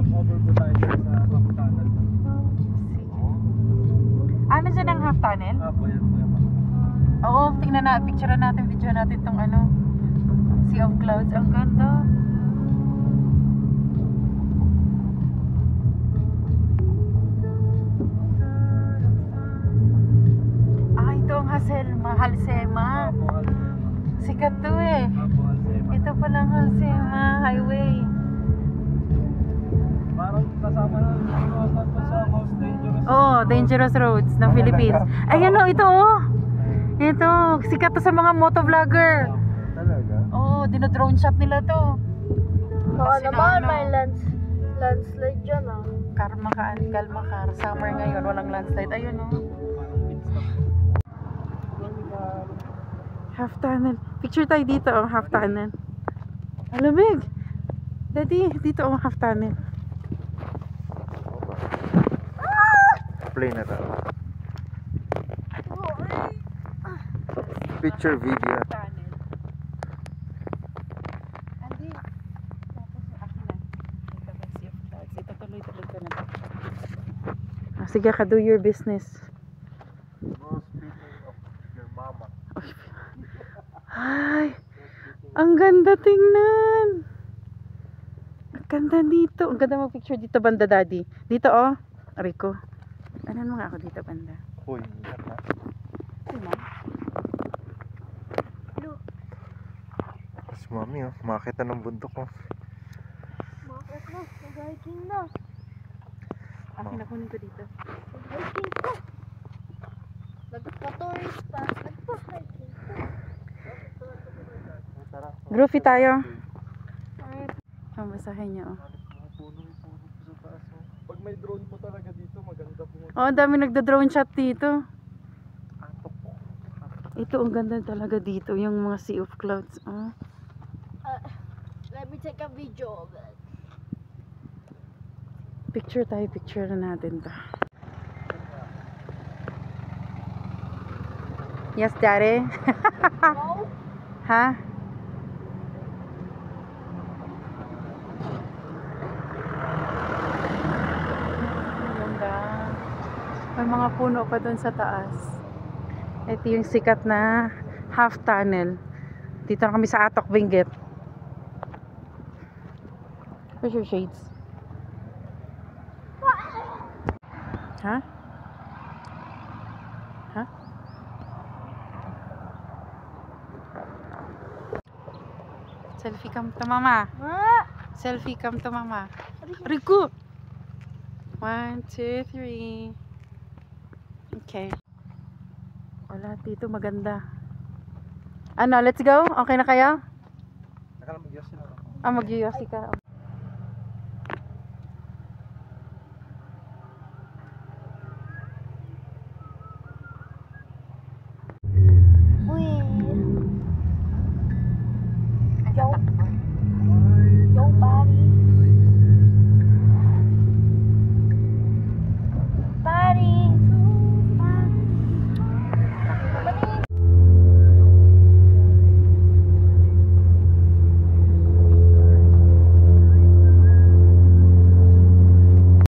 mag-over po tayo dyan sa half tunnel. Ano dyan ang half tunnel? Po yan po yan. Oo, tingnan na, picture natin, video natin tong ano, Sea of Clouds. Ang ganda. Ito ang Halsema. Sikat to eh. Ito palang Halsema Highway. Parang kasama na sa most dangerous. Oh, dangerous roads ng Philippines. Ayan o, ito oh. Ito, sikat to sa mga motovlogger. Talaga? Oh, dinodrone shot nila to. Baka naman may landslide dyan ah. Kalma ka. Summer ngayon, walang landslide. Ayun oh. Half tunnel. Picture tayo dito ang half tunnel. Alamig. Daddy, dito ang half tunnel. Play na to. Picture video. Tunnel. Andi. Tapos akin na. Ito ba Sea of Clouds? Ito tuloy-tuloy ko na. Sige ka, do your business. Ay, ang ganda tingnan. Ang ganda dito. Ang ganda mag-picture dito banda, Daddy. Dito oh, Rico. Ano mo nga ako dito banda? Uy, ikat na. Sino? Si Mami oh, makita ng bundok oh. Bakit na? Nag-hiking na. Akin na kunin ko dito. Nag-hiking ka. Nagpa-tourist pa. Nagpa-hiking ka. Groovy tayo. Ang masahe niya oh. Pag may drone po talaga dito, maganda po. Oh, ang dami nagda-drone shot dito. Ito ang ganda talaga dito, yung mga Sea of Clouds. Oh. Let me take a video of it. Picture tayo, picture na natin to. Yes, Daddy. No? Ha? May mga puno pa dun sa taas. Ito yung sikat na half tunnel. Dito na kami sa Atok Benguet. Where's your shades? Ha? Ha? Selfie cam to mama. Selfie cam to mama. Rico! 1, 2, 3. Okay. Wala dito maganda. Ano, let's go? Okay na kayo? Nakala mag-yosi na. Mag-yosi ka.